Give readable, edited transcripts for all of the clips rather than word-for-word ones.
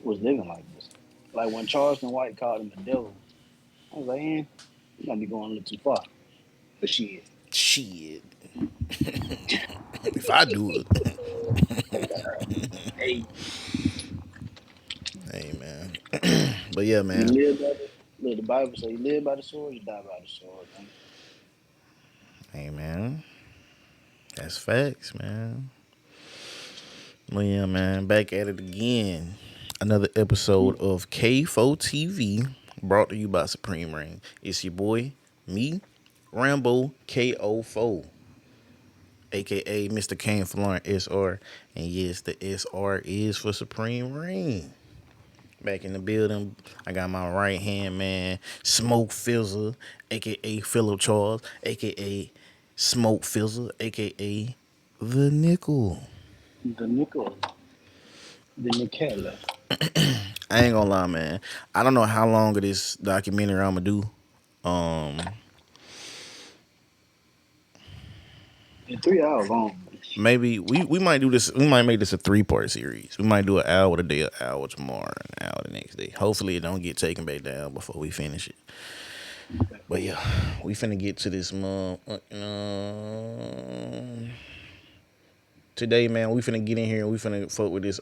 was living like this. Like when Charleston White called him a devil, I was like, man, you might be going a little too far. But shit. Shit. If I do it. Hey, Hey, man. But yeah, you man. live by the look, the Bible say you live by the sword, you die by the sword, man. Hey, man. That's facts, man. Well, yeah, man. Back at it again. Another episode of K4 TV brought to you by Supreme Ring. It's your boy, me, Rambo KO4, aka Mr. Kane Florent SR. And yes, the SR is for Supreme Ring. Back in the building, I got my right hand man, Smoke Fizzle, aka Philip Charles, aka Smoke Fizzle, aka The Nickel. The nickel, the nickel. I ain't gonna lie, man. I don't know how long of this documentary I'm gonna do. Um, In 3 hours long. maybe we might do this. We might make this a 3-part series. We might do an hour today, an hour tomorrow, an hour the next day. Hopefully, it don't get taken back down before we finish it. But yeah, we finna get to this month. Today, man, we finna get in here and we finna fuck with this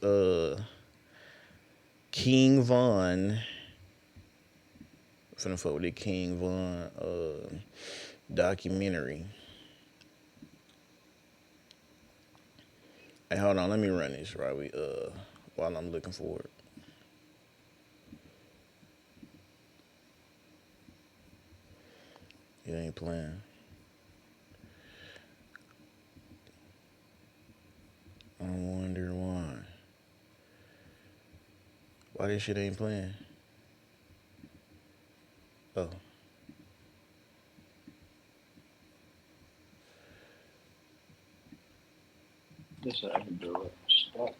King Von. Finna fuck with the King Von documentary. Hey, hold on, let me run this right. While I'm looking for it. It ain't playing. I wonder why. Why this shit ain't playing? Oh. This how I can do it. Stop.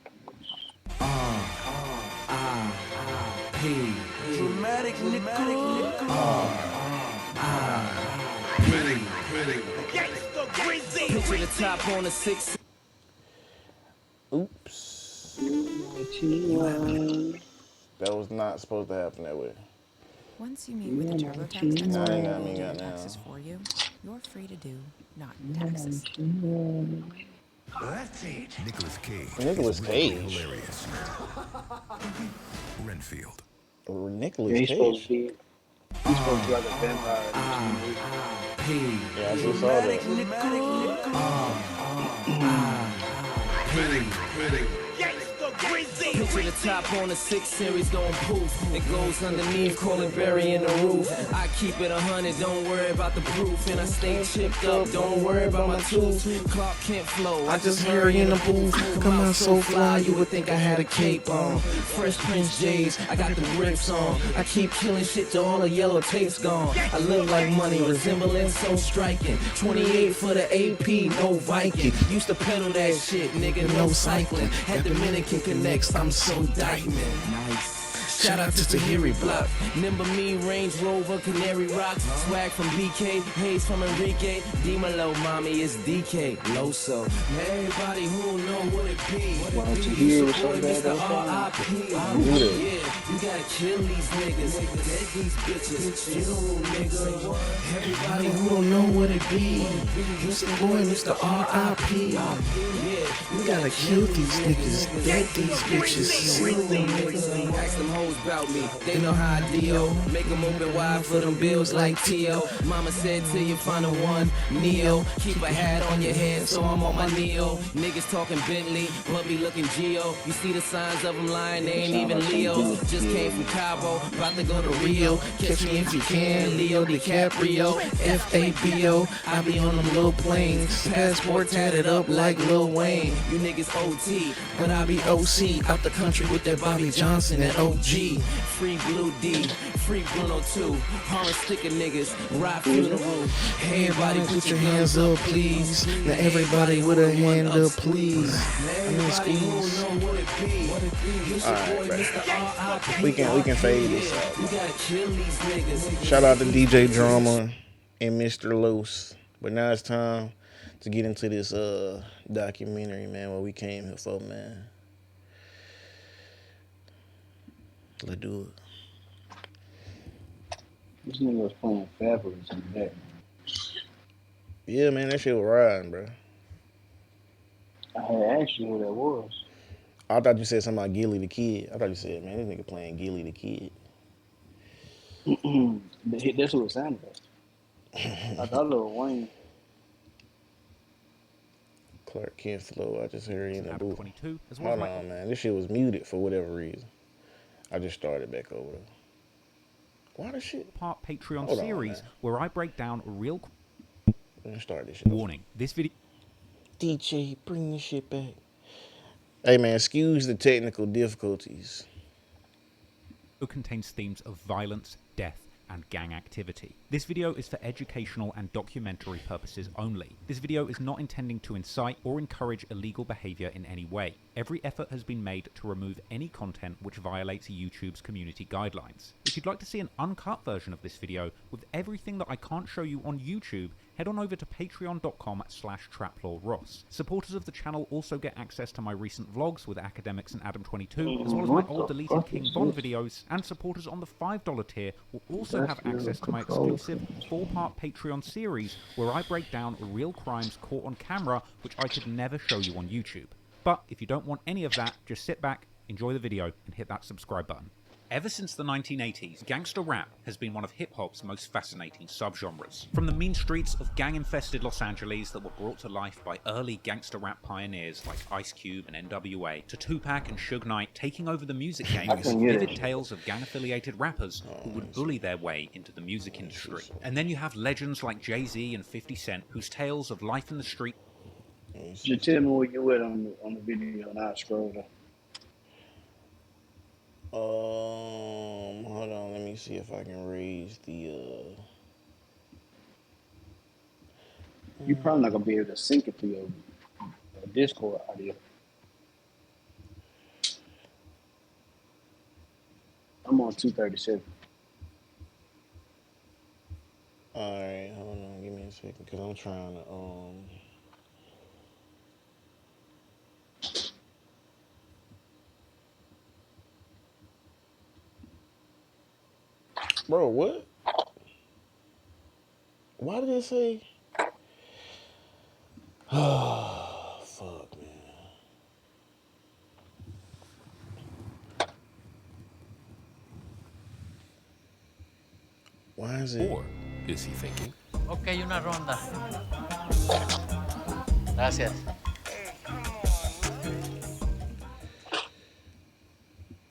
P. Dramatic nickel. Picture the top on the six. Oops. Ninety-one. That was not supposed to happen that way. Once you meet with a TurboTax Nah, I expert ain't who got will me do your got now. taxes for you, you're free to do not taxes. That's it. Nicolas Cage Nicolas is wickedly Cage. hilarious. Renfield. Yeah, Nicolas he's supposed to Cage. be. He's supposed to be like a vampire in this new movie. P. Yeah, I just saw that. Picture the top on the 6 series going poof. It goes underneath, call it burying the roof. I keep it 100, don't worry about the proof. And I stay chipped up, don't worry about my tooth. Clark Kent flow, I just hurry in the booth. Come out so fly, you would think I had a cape on. Fresh Prince J's, I got the grips on. I keep killing shit till all the yellow tape's gone. I look like money, resemblance so striking. 28 for the AP, no Viking. Used to pedal that shit, nigga, no cycling. Had Dominican connects, I'm so diamond. Nice. Shout out to Tahiri Block. Nimble Me, Range Rover, Canary Rock. Swag from BK, Hayes from Enrique. Dimalo, mommy, it's DK. Loso. Everybody who know what it be. Why don't you It's hear your what's boy, so bad Mr. about R.I.P. that. Yeah, you gotta kill these niggas. Dead these bitches. Funeral nigga. Everybody who don't know what it be. It's your boy, Mr. R.I.P. Yeah, you gotta kill these niggas. Dead these bitches. Funeral niggas. Ask them hoes about me. They know how I deal. Make them open wide for them bills like T.O. Mama said till you find a one, Neo. Keep a hat on your head, so I'm on my Neo. Niggas talking Bentley, but be looking Geo. You see the signs of them lying, they ain't even Leo. Just came from Cabo, about to go to Rio. Catch me if you can, Leo DiCaprio. F-A-B-O, I be on them little planes. Passport tatted up like Lil Wayne. You niggas OT, but I be OC. Out the country with that Bobby Johnson and OG. Free Blue D, free Bruno 2. Horror sticker niggas, rock funeral. Everybody put your hands up, please. Now everybody with a hand up, please. Everybody who know what it be. It's your boy, Mr. R.I.P. We can fade this out. You gotta kill these niggas. Shout out to DJ Drama and Mr. Loose. But now it's time to get into this documentary, man, what we came here for, man. Let's do it. This nigga was playing Fabulous in the back. Yeah, man, that shit was riding, bro. I had asked you who that was. I thought you said something about Gilly the Kid. I thought you said, man, this nigga playing Gilly the Kid. That's what it sounded like. I thought Lil Wayne. Clark Kent flow. I just heard in the booth. 22, as well Hold as on, man. This shit was muted for whatever reason. I just started back over. Why the shit? part Patreon Hold on, series man. where I break down real Let me start this shit. warning. This video DJ, bring this shit back. Hey, man, excuse the technical difficulties. contains themes of violence, death, and gang activity. This video is for educational and documentary purposes only. This video is not intending to incite or encourage illegal behavior in any way. Every effort has been made to remove any content which violates YouTube's community guidelines. If you'd like to see an uncut version of this video with everything that I can't show you on YouTube, head on over to patreon.com/traplawross. Supporters of the channel also get access to my recent vlogs with Academics and Adam22, as well as my old deleted King Von videos, and supporters on the $5 tier will also have access to my exclusive 4-part Patreon series where I break down real crimes caught on camera which I could never show you on YouTube. But if you don't want any of that, just sit back, enjoy the video, and hit that subscribe button. Ever since the 1980s, gangster rap has been one of hip-hop's most fascinating subgenres. From the mean streets of gang-infested Los Angeles that were brought to life by early gangster rap pioneers like Ice Cube and NWA, to Tupac and Suge Knight taking over the music game with vivid tales of gang-affiliated rappers who would bully their way into the music industry. And then you have legends like Jay-Z and 50 Cent, whose tales of life in the street... Just tell me where you at on the video and I'll scroll down. Hold on, let me see if I can raise the You probably not gonna be able to sync it to your Discord audio. I'm on 237. Alright, hold on, give me a second, because I'm trying to Bro, what? Why did it say? Oh, fuck, man. Why is it? Or is he thinking? Ok, una ronda. Gracias.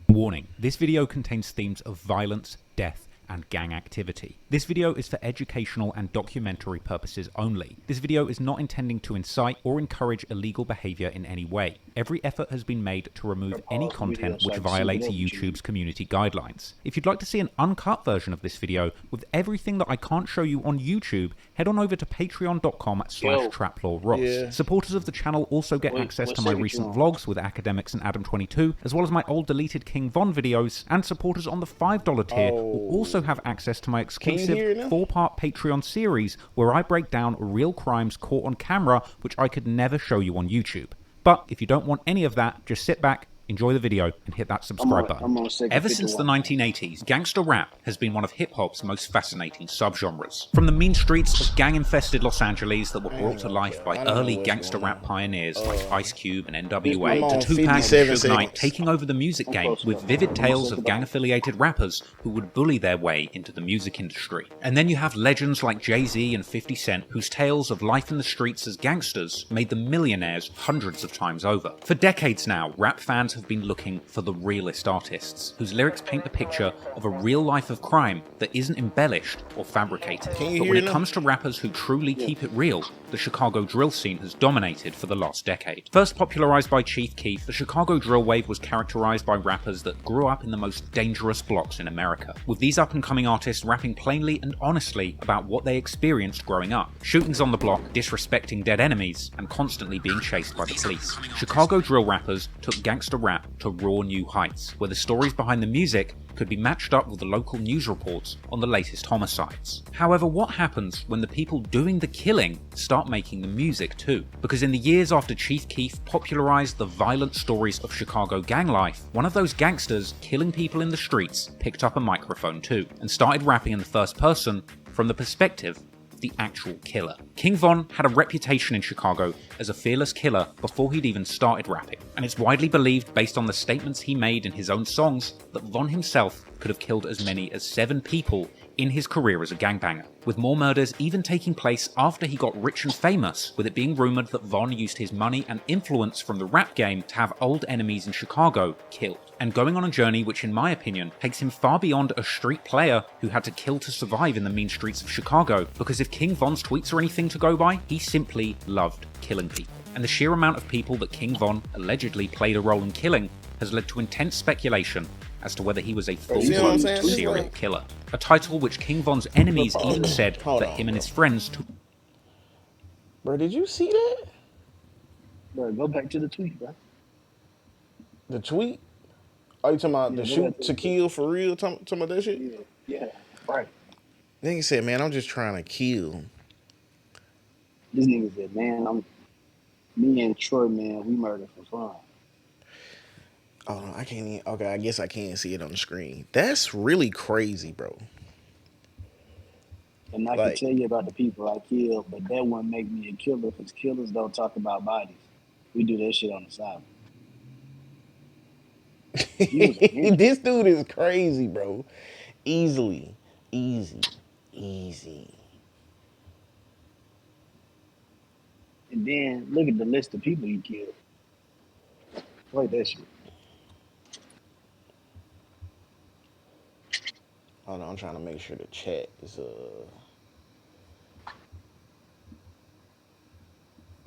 Warning, this video contains themes of violence, death, and gang activity. This video is for educational and documentary purposes only. This video is not intending to incite or encourage illegal behavior in any way. Every effort has been made to remove any content which violates YouTube's community guidelines. If you'd like to see an uncut version of this video with everything that I can't show you on YouTube, head on over to patreon.com/traplawross. Yeah. Supporters of the channel also get access to my recent vlogs with Academics and Adam22, as well as my old deleted King Von videos, and supporters on the $5 tier will also have access to my exclusive 4-part Patreon series where I break down real crimes caught on camera which I could never show you on YouTube. But if you don't want any of that, just sit back, enjoy the video, and hit that subscribe button. Ever since the 1980s, gangster rap has been one of hip-hop's most fascinating subgenres. From the mean streets of gang-infested Los Angeles that were brought to life by early gangster rap pioneers like Ice Cube and NWA, to Tupac and Suge Knight taking over the music game with vivid tales of gang-affiliated rappers who would bully their way into the music industry. And then you have legends like Jay-Z and 50 Cent, whose tales of life in the streets as gangsters made them millionaires hundreds of times over. For decades now, rap fans have been looking for the realest artists, whose lyrics paint the picture of a real life of crime that isn't embellished or fabricated. But when it comes to rappers who truly keep it real, the Chicago drill scene has dominated for the last decade. First popularized by Chief Keef, the Chicago drill wave was characterized by rappers that grew up in the most dangerous blocks in America, with these up-and-coming artists rapping plainly and honestly about what they experienced growing up. Shootings on the block, disrespecting dead enemies, and constantly being chased by the police. Chicago drill rappers took gangster rap rap to raw new heights, where the stories behind the music could be matched up with the local news reports on the latest homicides. However, what happens when the people doing the killing start making the music too? Because in the years after Chief Keef popularized the violent stories of Chicago gang life, one of those gangsters killing people in the streets picked up a microphone too, and started rapping in the first person from the perspective of the actual killer. King Von had a reputation in Chicago as a fearless killer before he'd even started rapping, and it's widely believed, based on the statements he made in his own songs, that Von himself could have killed as many as 7 people in his career as a gangbanger, with more murders even taking place after he got rich and famous, with it being rumoured that Von used his money and influence from the rap game to have old enemies in Chicago killed, and going on a journey which, in my opinion, takes him far beyond a street player who had to kill to survive in the mean streets of Chicago, because if King Von's tweets are anything to go by, he simply loved killing people. And the sheer amount of people that King Von allegedly played a role in killing has led to intense speculation as to whether he was a full-blown serial killer. A title which King Von's enemies even said that him and his friends took. Bro, did you see that? Bro, go back to the tweet, bro. The tweet? Are you talking about the shoot to kill for real? Talking about that shit? Yeah, right. Nigga said, man, I'm just trying to kill. This nigga said, man, me and Troy, man, we murdered for fun. Oh, no, I can't even. Okay, I guess I can't see it on the screen. That's really crazy, bro. And I can tell you about the people I killed, but that wouldn't make me a killer because killers don't talk about bodies. We do that shit on the side. This dude is crazy, bro. Easy. And then look at the list of people he killed. Play that shit. Hold on, I'm trying to make sure the chat is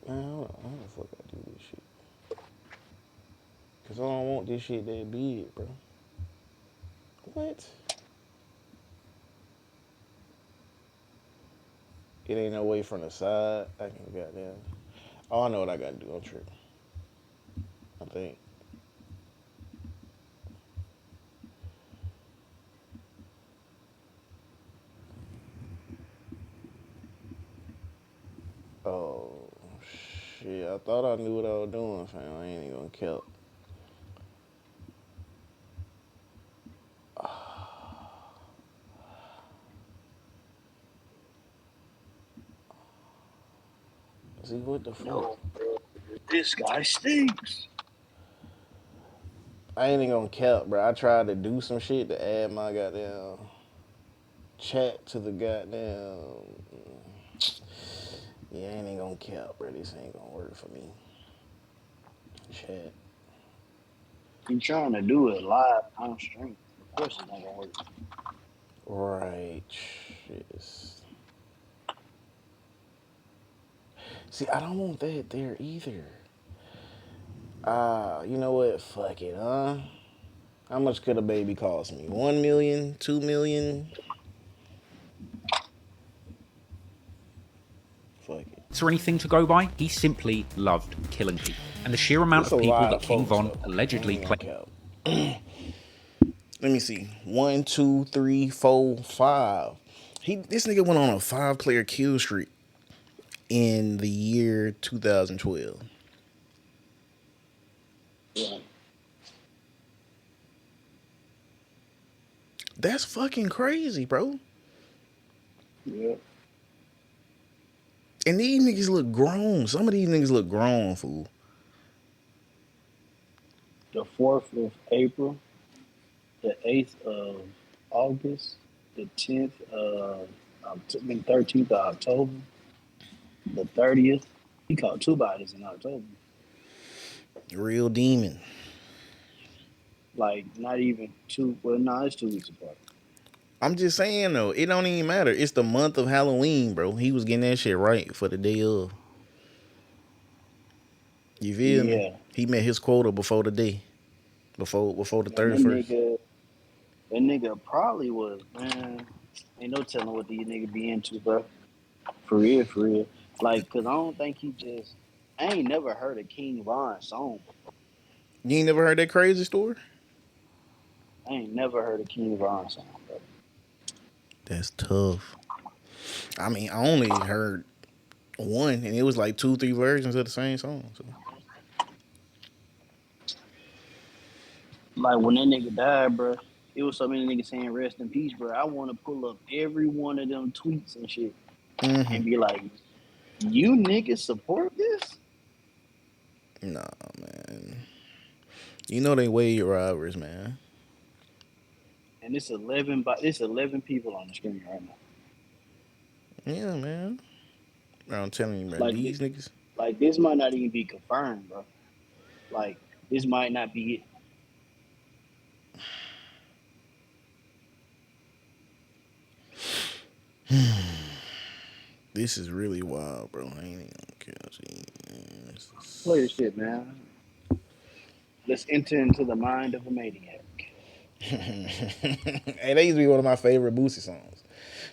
Man, hold on. How the fuck I do this shit? Cause I don't want this shit that big, bro. What? It ain't no way from the side. I can goddamn. Oh, I know what I gotta do. I'm tripping. I think. Oh shit! I thought I knew what I was doing, fam. I ain't even gonna kill. See what the fuck? No, bro. This guy stinks. I ain't even gonna cap, bro. I tried to do some shit to add my goddamn chat to the goddamn. Yeah, I ain't even gonna cap, bro. This ain't gonna work for me. Chat. You trying to do it live on stream. Of course it's not gonna work. Right. Shit. See, I don't want that there either. You know what? Fuck it, huh? How much could a baby cost me? 1 million? 2 million? Fuck it. Or anything to go by, he simply loved killing people. And the sheer amount of people that King Von allegedly played. Let me see. 1, 2, 3, 4, 5. This nigga went on a 5-player kill streak in the year 2012. Yeah. That's fucking crazy, bro. Yeah. And these niggas look grown. Some of these niggas look grown, fool. The 4th of April, the 8th of August, the 10th of 13th of October, the 30th. He caught 2 bodies in October. Real demon. Like, not even 2. Well, no, it's 2 weeks apart. I'm just saying, though, it don't even matter. It's the month of Halloween, bro. He was getting that shit right for the day of. You feel me? He met his quota before the day. Before the 31st. That nigga probably was, man. Ain't no telling what these niggas be into, bro. For real. Like, cause I don't think I ain't never heard a King Von song. You ain't never heard that crazy story? I ain't never heard a King Von song, bro. That's tough. I mean, I only heard one, and it was like 2-3 versions of the same song. So. Like when that nigga died, bro, it was so many niggas saying rest in peace, bro. I want to pull up every one of them tweets and shit and be like, you niggas support this? Nah, man. You know they way robbers, man. And it's 11 people on the screen right now. Yeah, man. I'm telling you, man. Like These niggas. Like this might not even be confirmed, bro. Like this might not be it. This is really wild, bro. I ain't even gonna Play this shit, man. Let's enter into the mind of a maniac. Hey, that used to be one of my favorite Boosie songs.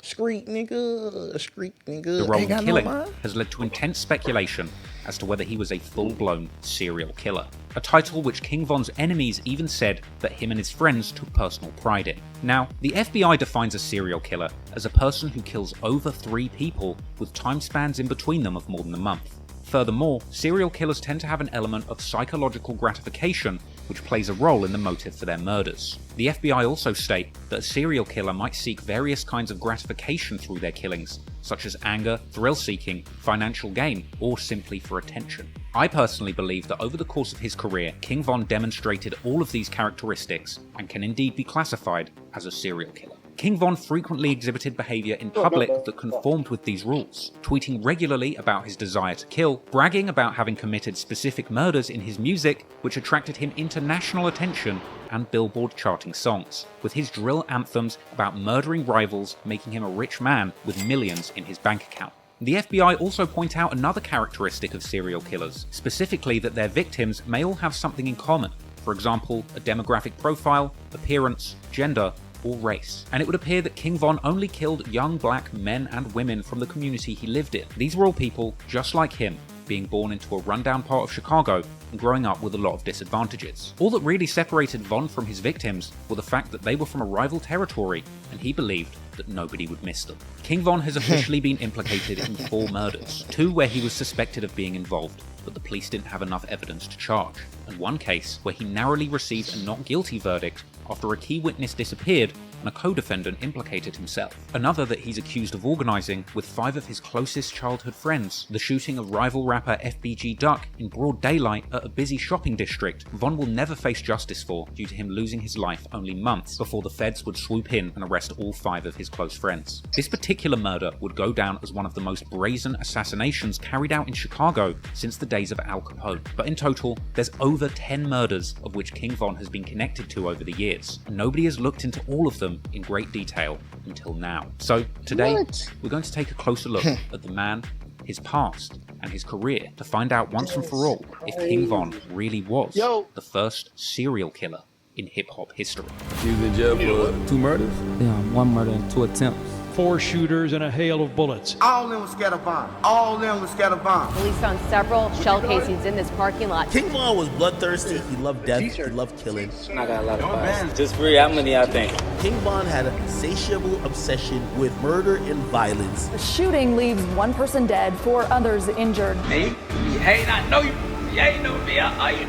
Screek nigga, screek nigga. The role of killing has led to intense speculation as to whether he was a full-blown serial killer. A title which King Von's enemies even said that him and his friends took personal pride in. Now, the FBI defines a serial killer as a person who kills over 3 people with time spans in between them of more than a month. Furthermore, serial killers tend to have an element of psychological gratification which plays a role in the motive for their murders. The FBI also state that a serial killer might seek various kinds of gratification through their killings, such as anger, thrill-seeking, financial gain, or simply for attention. I personally believe that over the course of his career, King Von demonstrated all of these characteristics and can indeed be classified as a serial killer. King Von frequently exhibited behaviour in public that conformed with these rules, tweeting regularly about his desire to kill, bragging about having committed specific murders in his music, which attracted him international attention and Billboard charting songs, with his drill anthems about murdering rivals making him a rich man with millions in his bank account. The FBI also point out another characteristic of serial killers, specifically that their victims may all have something in common, for example, a demographic profile, appearance, gender, or race. And it would appear that King Von only killed young black men and women from the community he lived in. These were all people just like him, being born into a rundown part of Chicago and growing up with a lot of disadvantages. All that really separated Von from his victims were the fact that they were from a rival territory and he believed that nobody would miss them. King Von has officially been implicated in 4 murders, 2 where he was suspected of being involved, but the police didn't have enough evidence to charge, and 1 case where he narrowly received a not guilty verdict after a key witness disappeared and a co-defendant implicated himself. Another that he's accused of organising with 5 of his closest childhood friends, the shooting of rival rapper FBG Duck in broad daylight at a busy shopping district. Von will never face justice for, due to him losing his life only months before the feds would swoop in and arrest all 5 of his close friends. This particular murder would go down as one of the most brazen assassinations carried out in Chicago since the days of Al Capone. But in total, there's over 10 murders of which King Von has been connected to over the years, and nobody has looked into all of them in great detail until now. So today, we're going to take a closer look at the man, his past, and his career to find out once and for all if King Von really was the first serial killer in hip-hop history. He was in jail for 2 murders? Yeah, 1 murder and 2 attempts. 4 shooters and a hail of bullets. All of them was scatter bomb. All of them was scatter bomb. Police found several shell casings in this parking lot. King Von was bloodthirsty. He loved death. He loved killing. I got a lot of files. Just free, how many I think? King Von had a insatiable obsession with murder and violence. The shooting leaves 1 person dead, 4 others injured. Me? Hey, I know you. You ain't know me. I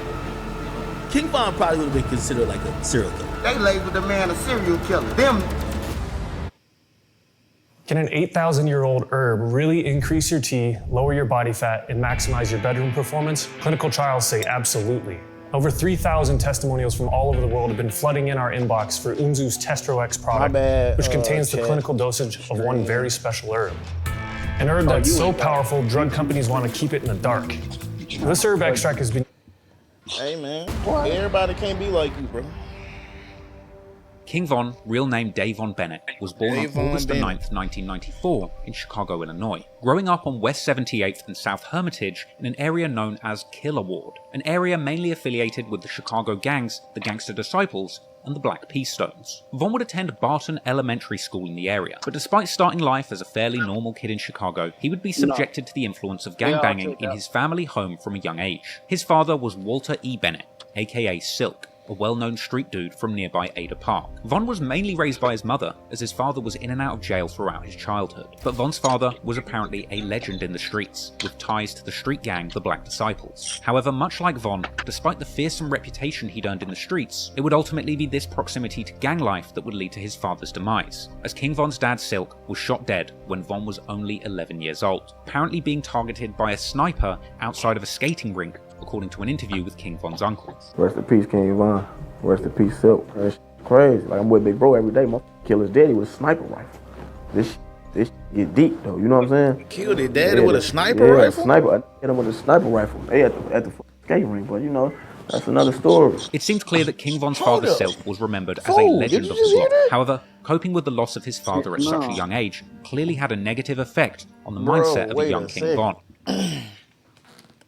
King Von probably would have been considered like a serial killer. They labeled the man a serial killer. Them. Can an 8,000-year-old herb really increase your T, lower your body fat, and maximize your bedroom performance? Clinical trials say absolutely. Over 3,000 testimonials from all over the world have been flooding in our inbox for Unzu's Testro X product, which contains the clinical dosage of 1 very special herb. An herb that's so powerful, drug companies want to keep it in the dark. This herb extract has been... Hey man, everybody can't be like you, bro. King Von, real name Davon Bennett, was born on August 9th, 1994 in Chicago, Illinois, growing up on West 78th and South Hermitage in an area known as Killer Ward, an area mainly affiliated with the Chicago gangs, the Gangster Disciples, and the Black P Stones. Von would attend Barton Elementary School in the area, but despite starting life as a fairly normal kid in Chicago, he would be subjected to the influence of gangbanging in his family home from a young age. His father was Walter E. Bennett, aka Silk, a well-known street dude from nearby Ada Park. Von was mainly raised by his mother, as his father was in and out of jail throughout his childhood. But Von's father was apparently a legend in the streets, with ties to the street gang, the Black Disciples. However, much like Von, despite the fearsome reputation he'd earned in the streets, it would ultimately be this proximity to gang life that would lead to his father's demise, as King Von's dad Silk was shot dead when Von was only 11 years old, apparently being targeted by a sniper outside of a skating rink, according to an interview with King Von's uncle. Rest in peace, King Von. Rest in peace, Silk. That's crazy. Like, I'm with Big Bro every day. My kill his daddy with a sniper rifle. This get deep, though. You know what I'm saying? Killed his daddy with a sniper rifle? Sniper. I hit him with a sniper rifle. They at the skating rink, but you know, that's another story. It seemed clear that King Von's father Silk was remembered as a legend of the block. However, coping with the loss of his father at such a young age clearly had a negative effect on the mindset of a young King Von.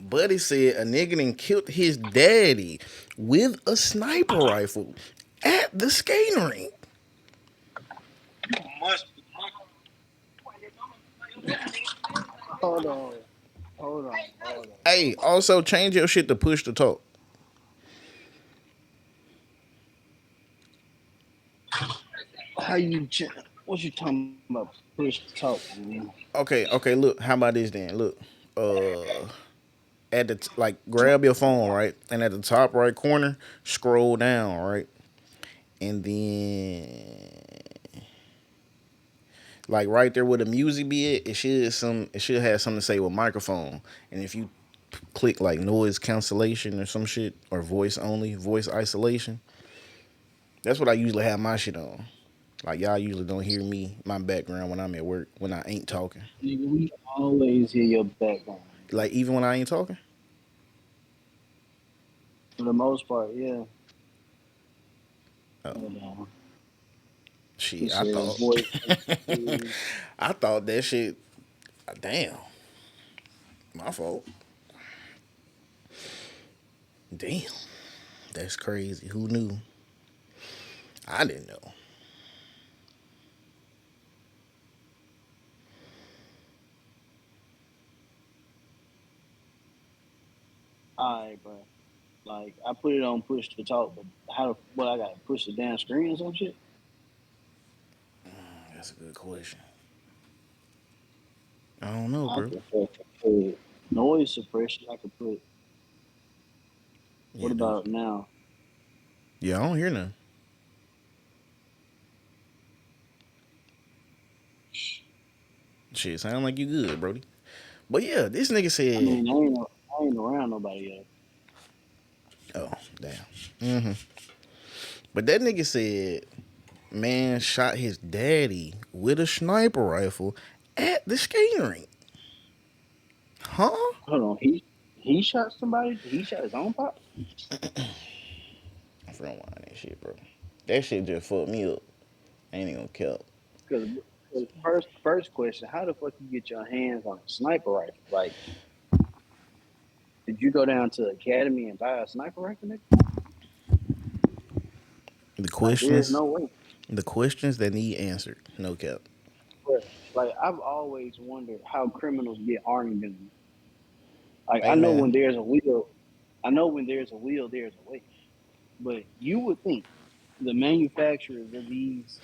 Buddy said a nigga done killed his daddy with a sniper rifle at the skating rink. Hold on. Hey, also change your shit to push to talk. How you? What you talking about? Push to talk, man. Okay. Look, how about this then? Look, at the grab your phone, right, and at the top right corner, scroll down, right, and then like right there where the music be at, it should have something to say with microphone, and if you click like noise cancellation or some shit, or voice isolation, that's what I usually have my shit on. Like, y'all usually don't hear my background when I'm at work, when I ain't talking. Nigga, we always hear your background. Like, even when I ain't talking? For the most part, yeah. Shit, I thought that shit, damn. My fault. Damn. That's crazy. Who knew? I didn't know. Alright, bro. Like, I put it on push to talk, but I gotta push the damn screen or some shit? That's a good question. I don't know, bro. I could put noise suppression. I could put. What about now? Yeah, I don't hear nothing. Shit, sound like you good, Brody. But yeah, this nigga said. I mean, I ain't around nobody yet. Oh, damn. But that nigga said, man shot his daddy with a sniper rifle at the skating rink. Huh? Hold on, he shot somebody? He shot his own pop? I'm from that shit, bro. That shit just fucked me up. I ain't even gonna kill. Because first question, how the fuck you get your hands on a sniper rifle? Like, did you go down to the academy and buy a sniper rifle, nigga? The questions, there's no way. The questions that need answered. No cap. Like, I've always wondered how criminals get armed in them. Like, Amen. I know when there's a wheel, there's a way. But you would think the manufacturers of these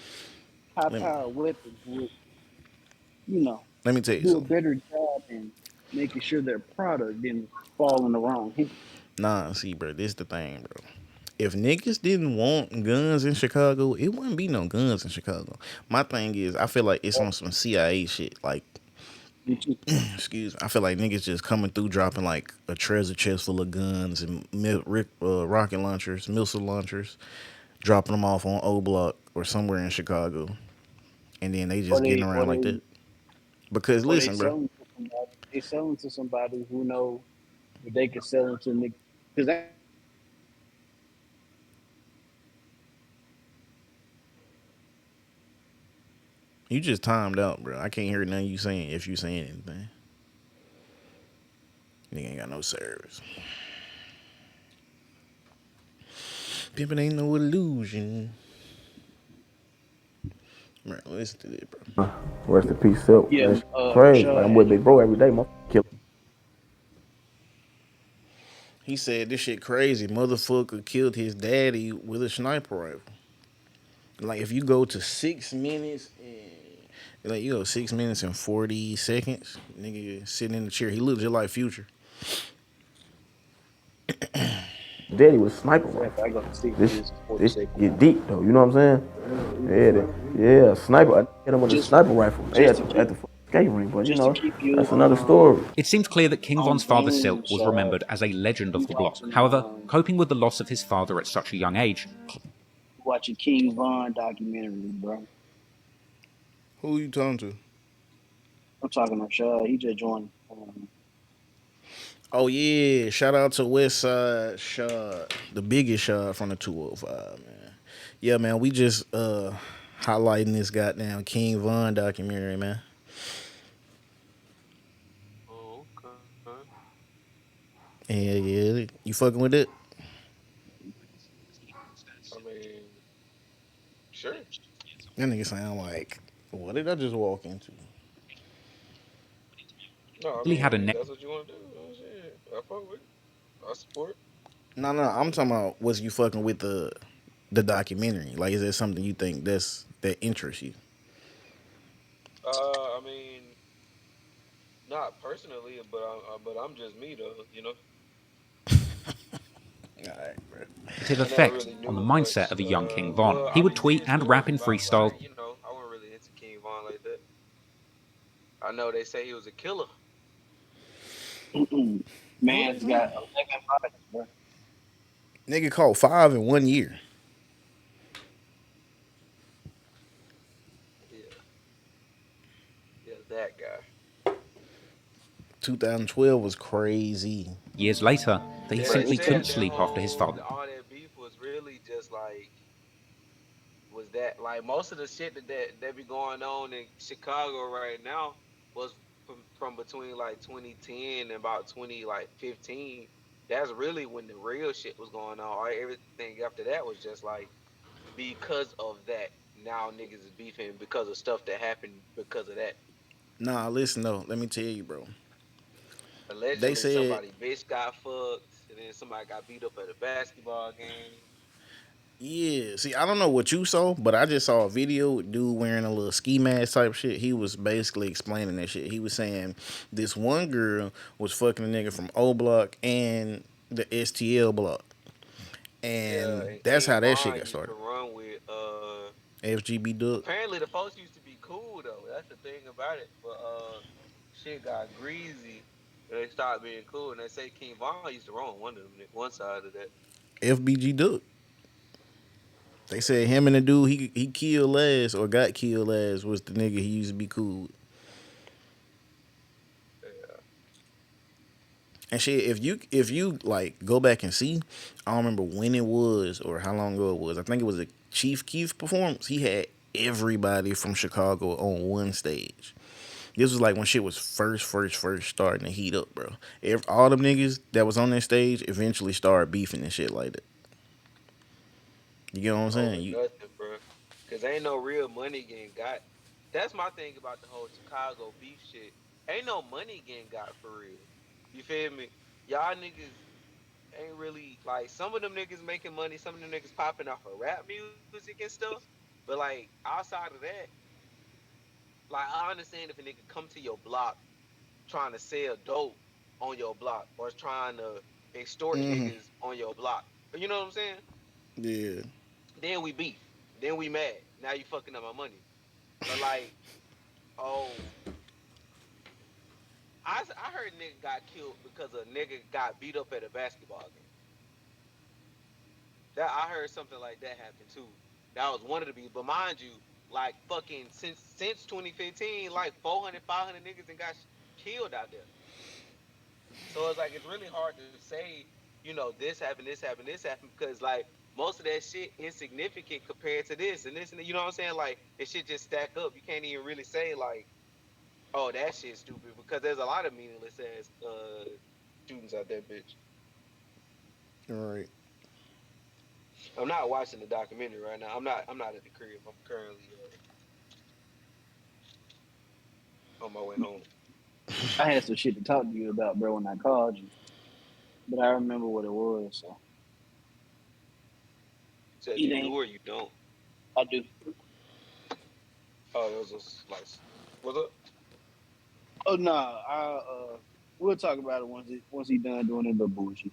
high-powered weapons would, let me tell you do something. a better job in making sure their product didn't fall in the wrong hands. Nah, see, bro, this the thing, bro. If niggas didn't want guns in Chicago, it wouldn't be no guns in Chicago. My thing is, I feel like it's on some CIA shit. Like, excuse me, I feel like niggas just coming through dropping like a treasure chest full of guns and rocket launchers, missile launchers, dropping them off on O Block or somewhere in Chicago. And then they just getting around like that. Because listen, bro. They sell them to somebody who know that they can sell them to niggas. Because you just timed out, bro. I can't hear nothing you saying if you saying anything. Nigga ain't got no service. Pimpin' ain't no illusion. Bro, listen to this, bro. Rest in peace, Silk. Yeah, that's crazy. Like, I'm with Big Bro every day, my kill. He said this shit crazy. Motherfucker killed his daddy with a sniper rifle. Like if you go to 6 minutes and 6 minutes and 40 seconds, nigga sitting in the chair. He looked just like Future. Daddy was sniper rifle. I go to 6 This minutes and 40 seconds. get deep though. You know what I'm saying? Yeah, sniper. I hit him with a sniper rifle. At the skate rink, but you know that's another story. It seems clear that King Von's father Silk was remembered as a legend of the block. However, coping with the loss of his father at such a young age, Watch a King Von documentary, bro. Who you talking to? I'm talking to Shad. He just joined. Oh yeah, shout out to Westside Shad, the biggest Shad from the 205, man. Yeah, man, we just highlighting this goddamn King Von documentary, man. Oh, okay. Yeah, you fucking with it? I mean, sure. That nigga sound like, what did I just walk into? No, I he had a that's what you want to do. Oh, shit. I fuck with it. I support. No, I'm talking about was you fucking with the documentary? Like, is there something you think that interests you? I mean, not personally, but I'm just me though, you know. Alright, bro. positive effect on the mindset of a young King Von. He would tweet and rap in freestyle. You know, I wasn't really into King Von like that. I know they say he was a killer. Man's got 11 bodies, bro. Nigga caught 5 in 1 year. Yeah, that guy. 2012 was crazy. Years later, they simply couldn't sleep after his father. All that beef was really just like, was that like most of the shit that be going on in Chicago right now was from between like 2010 and about 2015. That's really when the real shit was going on. All right, everything after that was just like because of that. Now niggas is beefing because of stuff that happened because of that. Nah, listen though, let me tell you, bro. Allegedly, They said somebody bitch got fucked, and then somebody got beat up at a basketball game. Yeah, see, I don't know what you saw, but I just saw a video with dude wearing a little ski mask type shit. He was basically explaining that shit. He was saying this one girl was fucking a nigga from O Block and the STL block, and that's how that shit got started. Run with FGB Duck. Apparently, the folks used to be cool though. That's the thing about it. But shit got greasy. They started being cool, and they say King Von used to run one side of that. FBG Duck. They said him and the dude he killed last or got killed last was the nigga he used to be cool with. Yeah. And shit, if you like go back and see, I don't remember when it was or how long ago it was. I think it was a Chief Keef performance. He had everybody from Chicago on one stage. This was like when shit was first starting to heat up, bro. All them niggas that was on that stage eventually started beefing and shit like that. You get what I'm saying? Nothing, bro. Cause ain't no real money getting got. That's my thing about the whole Chicago beef shit. Ain't no money getting got for real. You feel me? Y'all niggas ain't really like some of them niggas making money. Some of them niggas popping off of rap music and stuff. But like outside of that, like I understand if a nigga come to your block trying to sell dope on your block or is trying to extort niggas on your block. You know what I'm saying? Yeah. Then we beef. Then we mad. Now you fucking up my money. But like, I heard a nigga got killed because a nigga got beat up at a basketball game. That I heard something like that happen too. That was one of the beats. But mind you, like fucking since 2015, like 400, 500 niggas and got killed out there. So it's like it's really hard to say, you know, this happened, because like most of that shit insignificant compared to this and this and you know what I'm saying? Like it shit just stack up. You can't even really say like, oh that shit's stupid because there's a lot of meaningless ass students out there, bitch. All right. I'm not watching the documentary right now. I'm not at the crib. I'm currently on my way home. I had some shit to talk to you about, bro, when I called you. but I remember what it was. So Said you do or you don't. I do. Oh, it was a slice. What's up? Oh no, we'll talk about it once he done doing that little bullshit.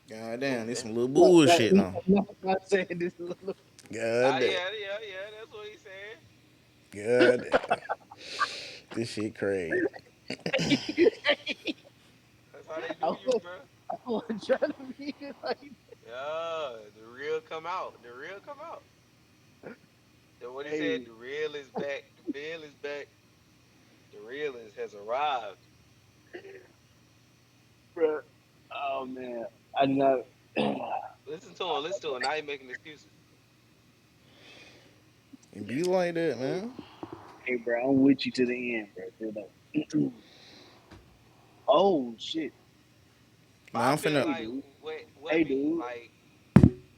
God damn, this some little bullshit now. I'm not saying this little. God Yeah, damn. that's what he said. God damn. This shit crazy. That's how they do you, bro. I wasn't trying to be like. Yeah, the real come out. The real come out. That's what he said. The real is back. The real is back. The real has arrived. Bro, oh man, I know. Listen to him. Listen to him. Now he making excuses. It be like that, man. Hey, bro, I'm with you to the end, bro. Oh shit. Nah, I'm finna. Like, what Hey, be, dude. like,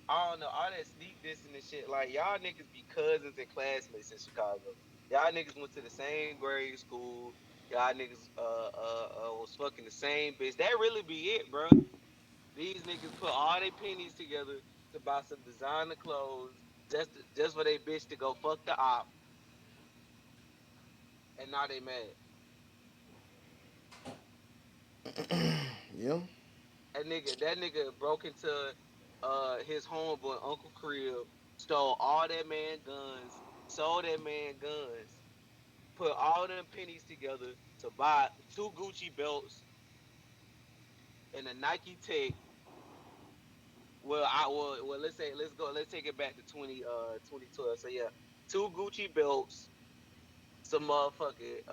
I don't know, all that sneak dissing and shit. Like, y'all niggas be cousins and classmates in Chicago. Y'all niggas went to the same grade school. Y'all niggas was fucking the same bitch. That really be it, bro. These niggas put all their pennies together to buy some designer clothes just for they bitch to go fuck the op. And now they mad. Yeah. That nigga broke into his homeboy Uncle Crib, stole all that man guns, sold that man guns, put all them pennies together to buy 2 Gucci belts and a Nike Tech. Well, let's take it back to 2012. So yeah, 2 Gucci belts, some motherfucking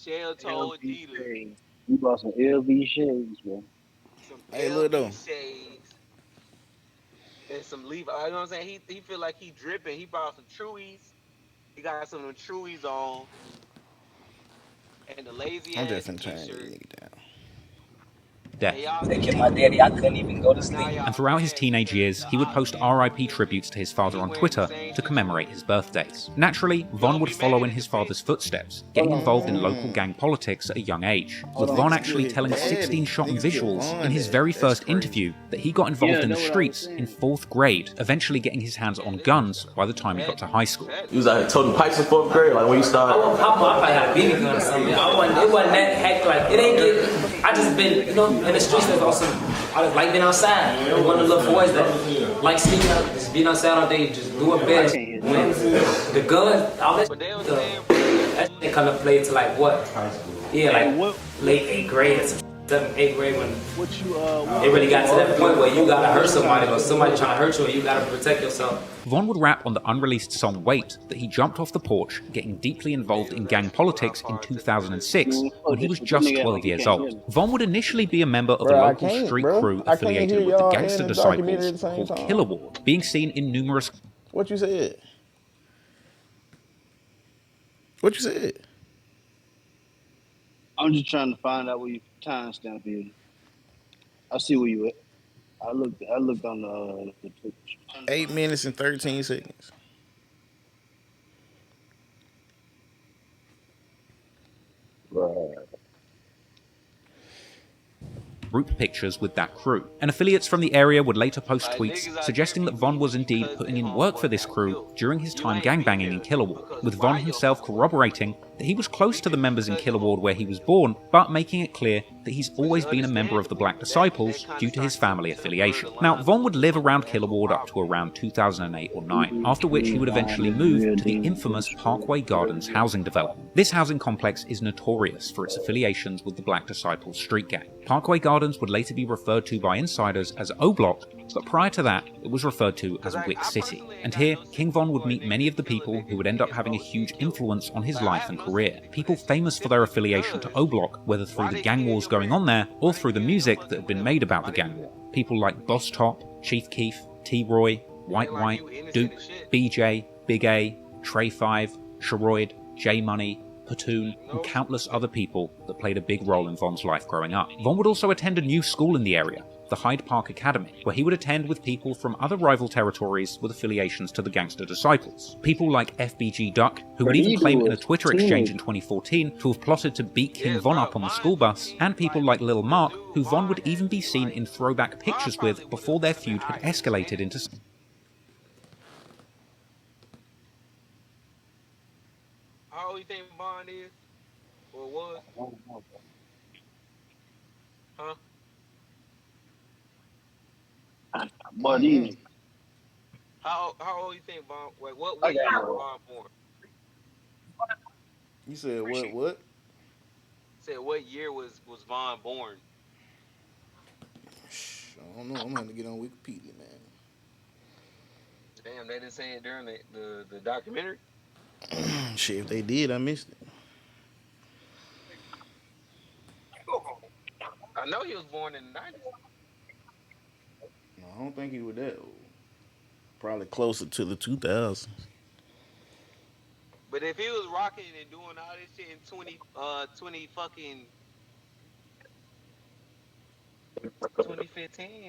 shell toe Adidas. You bought some LV shades, bro. Some Hey, look though. shades and some Levi. You know what I'm saying? He feel like he dripping. He bought some Truies. He got some of them Truies on. And the lazy I'm ass just finna turn t-shirt. this nigga down. Death. Taking my daddy, I couldn't even go to sleep. And throughout his teenage years, he would post RIP tributes to his father on Twitter to commemorate his birthdays. Naturally, Von would follow in his father's footsteps, getting involved in local gang politics at a young age, with Von actually telling 16-shot and visuals in his very first interview that he got involved in the streets in 4th grade, eventually getting his hands on guns by the time he got to high school. You was out here toting pipes in 4th grade, like when you started? I probably had a BB gun or something. It wasn't that heck, like, it ain't get, I just been, you know, in the streets. That's awesome. I just like being outside. You know, one of the little boys that like sneaking out, just being outside all day, just doing bad. The gun, all that shit come to play to like what? Yeah, like late 8th grade or 7th, 8th grade when it really got to that point where you gotta hurt somebody or somebody trying to hurt you and you gotta protect yourself. Von would rap on the unreleased song Wait that he jumped off the porch, getting deeply involved in gang politics in 2006 when he was just 12 years old. Von would initially be a member of a local street crew affiliated with the Gangster Disciples called Killer Ward, being seen in numerous... What you said? What you said? I'm just trying to find out where your timestamp is. I see where you at. I looked on the Twitch. 8 minutes and 13 seconds. Right. Group pictures with that crew, and affiliates from the area would later post tweets suggesting that Von was indeed putting in work for this crew during his time gangbanging in Killer Ward, with Von himself corroborating that he was close to the members in Killer Ward where he was born, but making it clear that he's always been a member of the Black Disciples due to his family affiliation. Now, Von would live around Killer Ward up to around 2008 or 9, after which he would eventually move to the infamous Parkway Gardens housing development. This housing complex is notorious for its affiliations with the Black Disciples street gang. Parkway Gardens would later be referred to by insiders as O-Block, but prior to that, it was referred to as Wick City. And here, King Von would meet many of the people who would end up having a huge influence on his life and career. People famous for their affiliation to O-Block, whether through the gang wars going on there, or through the music that had been made about the gang war. People like Boss Top, Chief Keef, T-Roy, White White, Duke, BJ, Big A, Trey 5, Sharoid, J-Money, Platoon, and countless other people that played a big role in Von's life growing up. Von would also attend a new school in the area, the Hyde Park Academy, where he would attend with people from other rival territories with affiliations to the Gangster Disciples. People like FBG Duck, who would even claim in a Twitter exchange in 2014 to have plotted to beat King Von up on the school bus, and people like Lil Mark, who Von would even be seen in throwback pictures with before their feud had escalated into... How old you think Von is? Or was? Huh? But he, How old you think Von? Wait, what year was Von born? You said what? Said what year was Von born? I don't know. I'm gonna have to get on Wikipedia, man. Damn, they didn't say it during the documentary. Shit, if they did, I missed it. I know he was born in the 90s. No, I don't think he was that old. Probably closer to the 2000s. But if he was rocking and doing all this shit in 2015,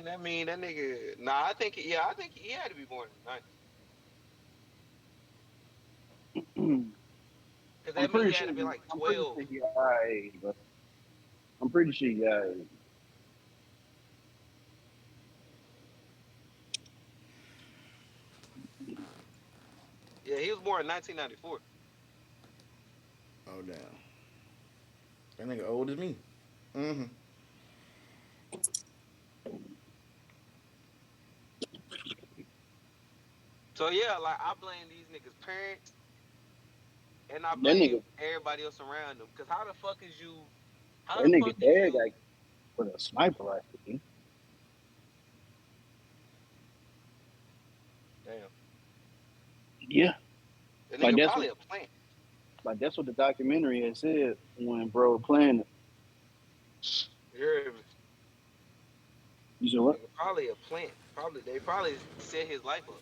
I mean that nigga. Nah, I think he had to be born in the 90s. Cause that means he had to be like 12. I'm pretty sure he got it. Yeah, he was born in 1994. Oh damn. That nigga old as me. Mm-hmm. So yeah, like I blame these niggas' parents, and I blame everybody else around them. Cause how the fuck is you? How That the nigga fuck dad got with a sniper rifle. Dude. Damn. Yeah. The Like, nigga that's probably what- a plant. Like that's what the documentary had said when bro playing it. You heard me? You said what? Nigga probably a plant. They probably set his life up.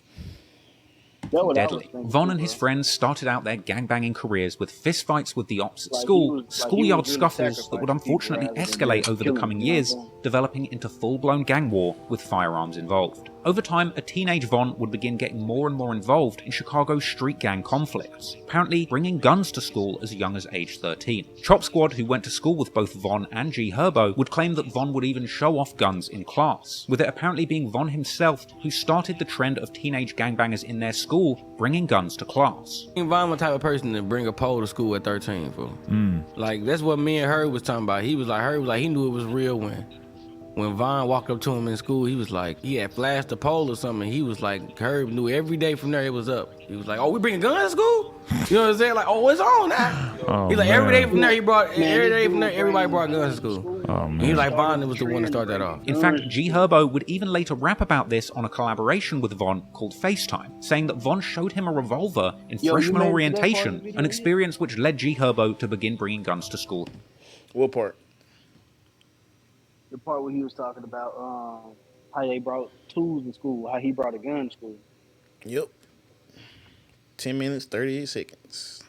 That what I was Deadly. thinking Von too, and his bro. friends started out their gangbanging careers with fistfights with the ops at Like, school, he was- like, he schoolyard was really scuffles that would sacrificing unfortunately people rather than escalate just over the killing coming them, you know years, what I'm saying? developing into full-blown gang war with firearms involved. Over time, a teenage Von would begin getting more and more involved in Chicago's street gang conflicts, apparently bringing guns to school as young as age 13. Chop Squad, who went to school with both Von and G Herbo, would claim that Von would even show off guns in class, with it apparently being Von himself who started the trend of teenage gangbangers in their school bringing guns to class. Von was the type of person to bring a pole to school at 13, fool. Like, that's what me and Herb was talking about. He was like, he knew it was real when Von walked up to him in school. He was like, he had flashed the pole or something. He was like, Herb knew every day from there it was up. He was like, oh, we bringing guns to school? You know what I'm saying? Like, oh, it's on now. He's like, every day from there everybody brought guns to school. And he was like, Von was the one to start that off. In fact, G Herbo would even later rap about this on a collaboration with Von called FaceTime, saying that Von showed him a revolver in Yo, you freshman made it to that part of orientation, the video an yet? experience which led G Herbo to begin bringing guns to school. What part? The part where he was talking about how they brought tools to school, how he brought a gun to school. Yep. 10 minutes, 38 seconds.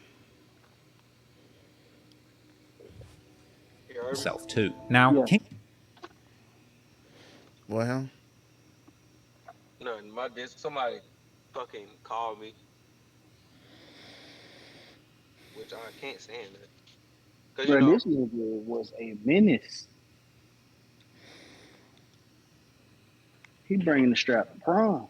Himself too. Now, Yeah. King What, huh? Nothing. Somebody fucking called me, which I can't stand that. Cause Bro, you know, this nigga was a menace. He bringing the strap to prom.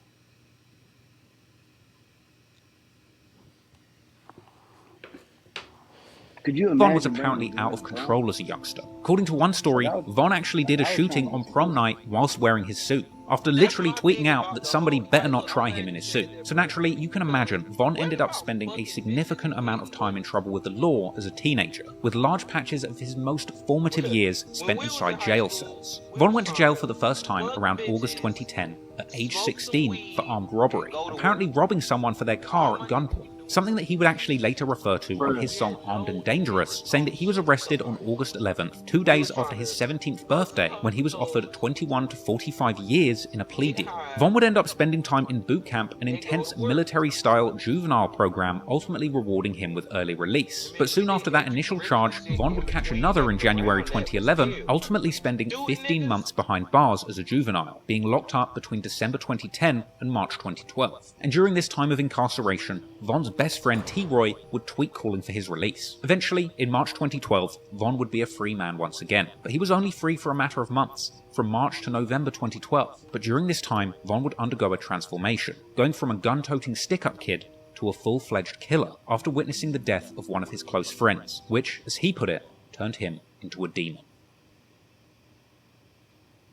Could you imagine? Von was bringing apparently a gun out to of prom? control as a youngster. According to one story, Von actually did a shooting on prom night whilst wearing his suit, after literally tweeting out that somebody better not try him in his suit. So naturally, you can imagine, Von ended up spending a significant amount of time in trouble with the law as a teenager, with large patches of his most formative years spent inside jail cells. Von went to jail for the first time around August 2010, at age 16, for armed robbery, apparently robbing someone for their car at gunpoint. something that he would actually later refer to on his song Armed and Dangerous, saying that he was arrested on August 11th, 2 days after his 17th birthday, when he was offered 21 to 45 years in a plea deal. Von would end up spending time in boot camp, an intense military-style juvenile program, ultimately rewarding him with early release. But soon after that initial charge, Von would catch another in January 2011, ultimately spending 15 months behind bars as a juvenile, being locked up between December 2010 and March 2012. And during this time of incarceration, Von's best friend T-Roy would tweet calling for his release. Eventually, in March 2012, Von would be a free man once again, but he was only free for a matter of months, from March to November 2012. But during this time, Von would undergo a transformation, going from a gun-toting stick-up kid to a full-fledged killer after witnessing the death of one of his close friends, which, as he put it, turned him into a demon.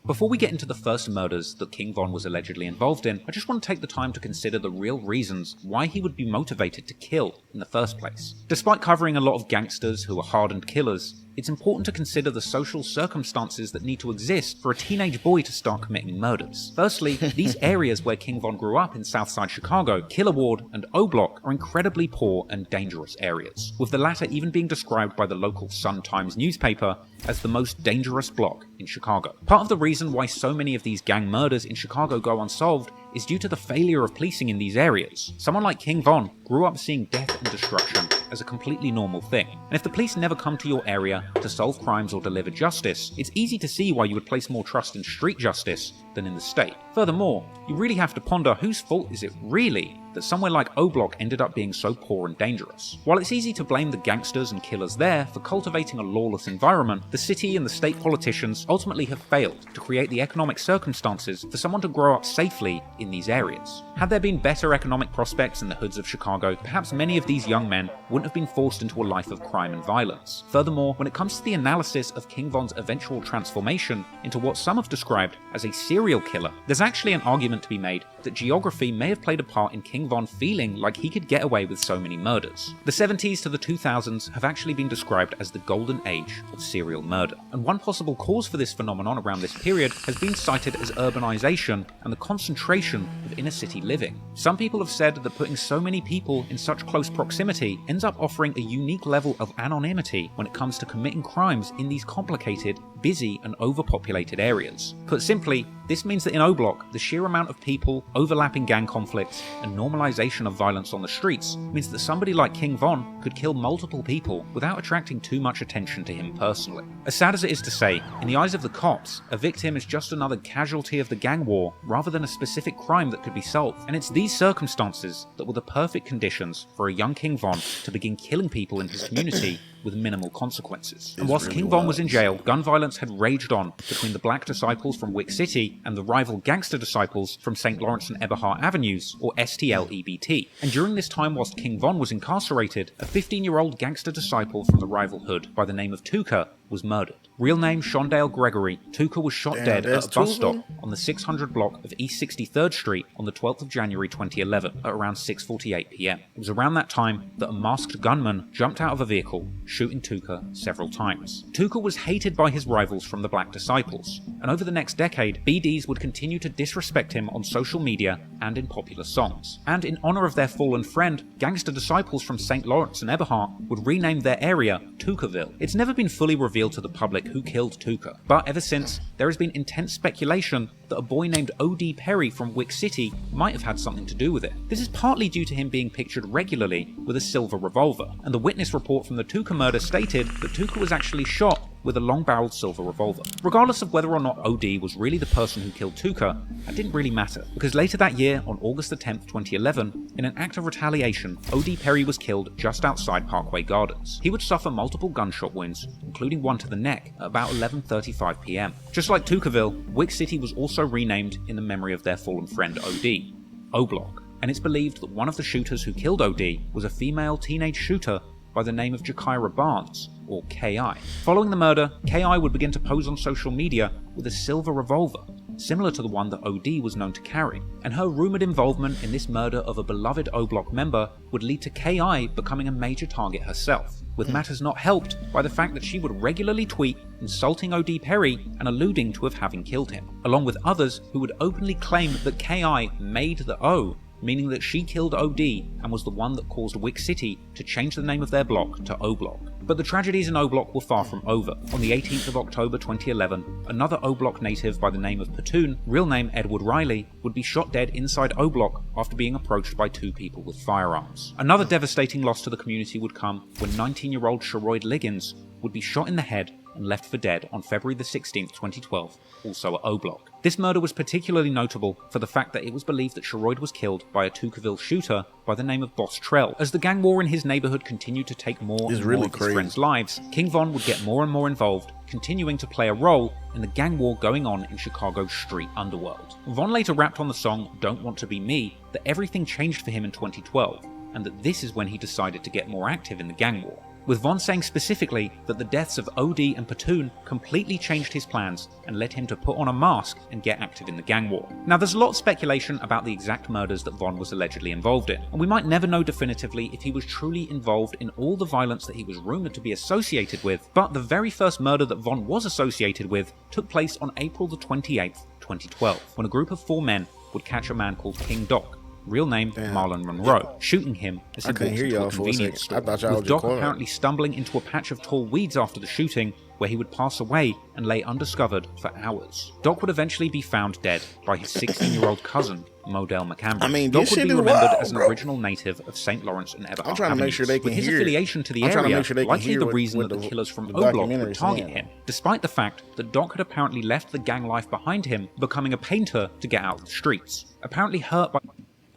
Before we get into the first murders that King Von was allegedly involved in, I just want to take the time to consider the real reasons why he would be motivated to kill in the first place. Despite covering a lot of gangsters who are hardened killers, it's important to consider the social circumstances that need to exist for a teenage boy to start committing murders. Firstly, these areas where King Von grew up in Southside Chicago, Killer Ward and O Block, are incredibly poor and dangerous areas, with the latter even being described by the local Sun-Times newspaper as the most dangerous block in Chicago. Part of the reason why so many of these gang murders in Chicago go unsolved is due to the failure of policing in these areas. Someone like King Von grew up seeing death and destruction as a completely normal thing. And if the police never come to your area to solve crimes or deliver justice, it's easy to see why you would place more trust in street justice than in the state. Furthermore, you really have to ponder whose fault is it really that somewhere like O Block ended up being so poor and dangerous. While it's easy to blame the gangsters and killers there for cultivating a lawless environment, the city and the state politicians ultimately have failed to create the economic circumstances for someone to grow up safely in these areas. Had there been better economic prospects in the hoods of Chicago, perhaps many of these young men wouldn't have been forced into a life of crime and violence. Furthermore, when it comes to the analysis of King Von's eventual transformation into what some have described as a serial killer, there's actually an argument to be made that geography may have played a part in King Von feeling like he could get away with so many murders. The 70s to the 2000s have actually been described as the golden age of serial murder, and one possible cause for this phenomenon around this period has been cited as urbanization and the concentration of inner city living. Some people have said that putting so many people in such close proximity ends up offering a unique level of anonymity when it comes to committing crimes in these complicated, busy and overpopulated areas. Put simply, this means that in O Block, the sheer amount of people, overlapping gang conflicts, and normalization of violence on the streets means that somebody like King Von could kill multiple people without attracting too much attention to him personally. As sad as it is to say, in the eyes of the cops, a victim is just another casualty of the gang war rather than a specific crime that could be solved. And it's these circumstances that were the perfect conditions for a young King Von to begin killing people in his community with minimal consequences. And whilst King Von was in jail, gun violence had raged on between the Black Disciples from Wick City and the rival Gangster Disciples from St. Lawrence and Eberhard Avenues, or STL-EBT. And during this time whilst King Von was incarcerated, a 15-year-old gangster disciple from the rival hood by the name of Tuka was murdered. Real name Shondale Gregory, Tuka was shot dead at a bus stop on the 600 block of East 63rd Street on the 12th of January 2011 at around 6:48 PM. It was around that time that a masked gunman jumped out of a vehicle, shooting Tuka several times. Tuka was hated by his rivals from the Black Disciples, and over the next decade, BDs would continue to disrespect him on social media and in popular songs. And in honor of their fallen friend, Gangster Disciples from St. Lawrence and Eberhard would rename their area Tukaville. It's never been fully revealed to the public who killed Tuka, but ever since, there has been intense speculation that a boy named O.D. Perry from Wick City might have had something to do with it. This is partly due to him being pictured regularly with a silver revolver, and the witness report from the Tuka murder stated that Tuka was actually shot with a long-barreled silver revolver. Regardless of whether or not O.D. was really the person who killed Tuka, that didn't really matter, because later that year, on August 10th, 2011, in an act of retaliation, O.D. Perry was killed just outside Parkway Gardens. He would suffer multiple gunshot wounds, including one to the neck, at about 11:35 PM. Just like Tukaville, Wick City was also renamed in the memory of their fallen friend O.D., O Block, and it's believed that one of the shooters who killed O.D. was a female teenage shooter by the name of Jakira Barnes, or K.I. Following the murder, K.I. would begin to pose on social media with a silver revolver, similar to the one that O.D. was known to carry, and her rumoured involvement in this murder of a beloved O Block member would lead to K.I. becoming a major target herself, with matters not helped by the fact that she would regularly tweet insulting O.D. Perry and alluding to having killed him, along with others who would openly claim that K.I. made the O meaning that she killed OD and was the one that caused Wick City to change the name of their block to O Block. But the tragedies in O Block were far from over. On the 18th of October 2011, another O Block native by the name of Patoon, real name Edward Riley, would be shot dead inside O Block after being approached by two people with firearms. Another devastating loss to the community would come when 19-year-old Sherroyd Liggins would be shot in the head and left for dead on February the 16th, 2012, also at O Block. This murder was particularly notable for the fact that it was believed that Sherroyd was killed by a Toucaville shooter by the name of Boss Trell. As the gang war in his neighborhood continued to take more and more of his friends' lives, King Von would get more and more involved, continuing to play a role in the gang war going on in Chicago's street underworld. Von later rapped on the song Don't Want to Be Me that everything changed for him in 2012, and that this is when he decided to get more active in the gang war, with Von saying specifically that the deaths of OD and Patoon completely changed his plans and led him to put on a mask and get active in the gang war. Now, there's a lot of speculation about the exact murders that Von was allegedly involved in, and we might never know definitively if he was truly involved in all the violence that he was rumoured to be associated with, but the very first murder that Von was associated with took place on April the 28th, 2012, when a group of 4 men would catch a man called King Doc, real name Marlon Monroe, shooting him as he walked into a convenience store, with Doc apparently stumbling into a patch of tall weeds after the shooting, where he would pass away and lay undiscovered for hours. Doc would eventually be found dead by his 16-year-old cousin, Modell McCambridge. I mean, Doc this would shit be is remembered wild, as an bro. original native of St. Lawrence and Everhart I'm trying to make Avenues, sure they can with his hear it. affiliation to the I'm trying to area make sure they can likely hear the what- reason what that the the- killers from the O Block documentary would is target saying. him, despite the fact that Doc had apparently left the gang life behind him, becoming a painter to get out of the streets. Apparently hurt by...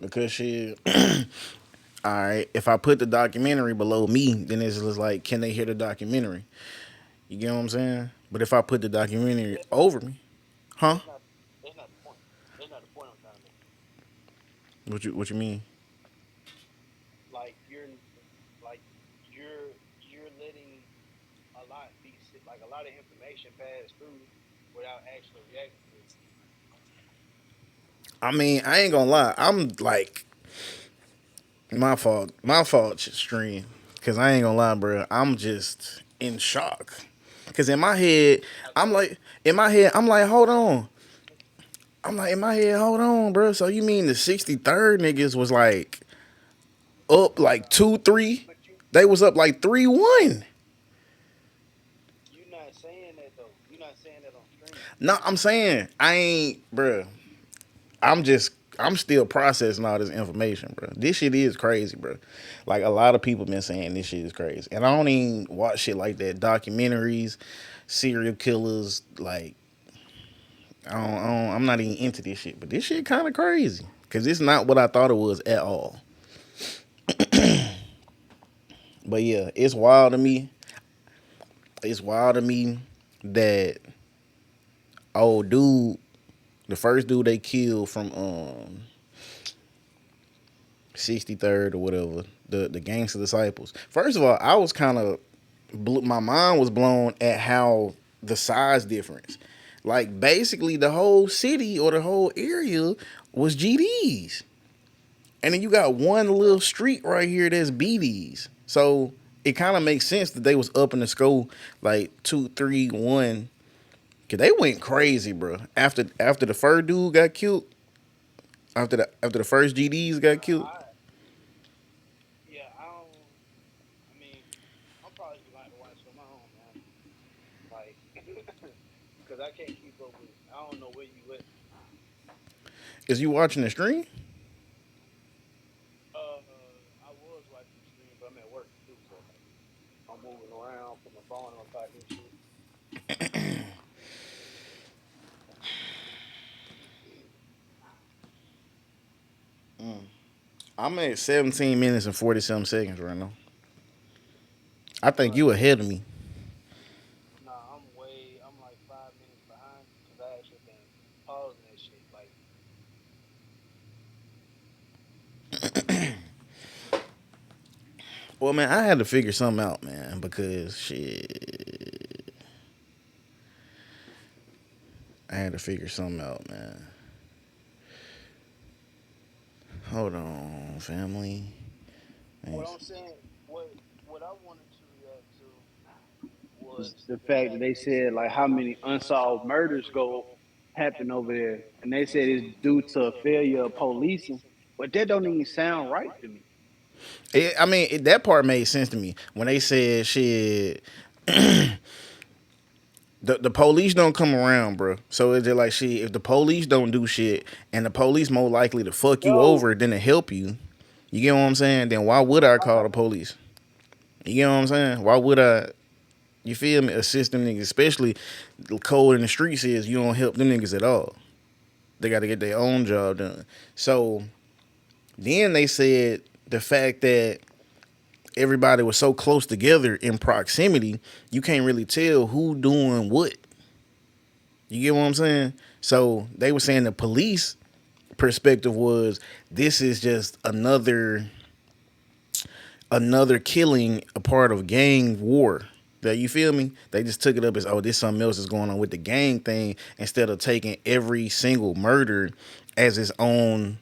Because shit. Alright, if I put the documentary below me, then it's just like, can they hear the documentary? You get what I'm saying? But if I put the documentary over me, huh? What you mean? Like you're letting a lot be like a lot of information pass through without actually reacting to it. I mean, I ain't gonna lie. I'm like, my fault, stream. Cause I ain't gonna lie, bro. I'm just in shock. Cause in my head, I'm like, hold on. Hold on, bro. So you mean the 63rd niggas was like up like 2-3? They was up like 3-1. You're not saying that though. You're not saying that on stream. No, I'm saying I ain't, bro. I'm still processing all this information, bro. This shit is crazy, bro. Like, a lot of people been saying this shit is crazy. And I don't even watch shit like that. Documentaries, serial killers, like, I'm not even into this shit. But this shit kind of crazy. Because it's not what I thought it was at all. But yeah, it's wild to me. It's wild to me that old dude, the first dude they killed from 63rd or whatever, the Gangsta Disciples. First of all, I was kind of, my mind was blown at how the size difference. Like, basically the whole city or the whole area was GDs. And then you got one little street right here that's BDs. So it kind of makes sense that they was up in the scope like 2, 3, 1. Cause they went crazy, bro. After the first dude got killed, after the first GDs got killed. I'm probably like to watch on my own, man. Like, because I can't keep up with it. I don't know where you at. Is you watching the stream? I was watching the stream, but I'm at work too, so I'm moving around, put my phone on top and shit. I'm at 17 minutes and 47 seconds right now. I think you ahead of me. Nah, I'm like 5 minutes behind because I actually been pausing that shit. Like, Well, man, I had to figure something out, man, because shit. I had to figure something out, man. Hold on, family. what I'm saying, what I wanted to react to was the fact that they said like how many unsolved murders happen over there, and they said it's due to failure of policing. But that don't even sound right to me. That part made sense to me when they said shit. The police don't come around, bro. So it's just like shit. If the police don't do shit, and the police more likely to fuck you over than to help you, you get what I'm saying? Then why would I call the police? You get what I'm saying? Why would I? You feel me? Assist them niggas, especially the code in the streets is you don't help them niggas at all. They got to get their own job done. So then they said the fact that everybody was so close together in proximity, you can't really tell who doing what. You get what I'm saying? So they were saying the police perspective was this is just another killing, a part of gang war. That, you feel me? They just took it up as, oh, this something else is going on with the gang thing, instead of taking every single murder as its own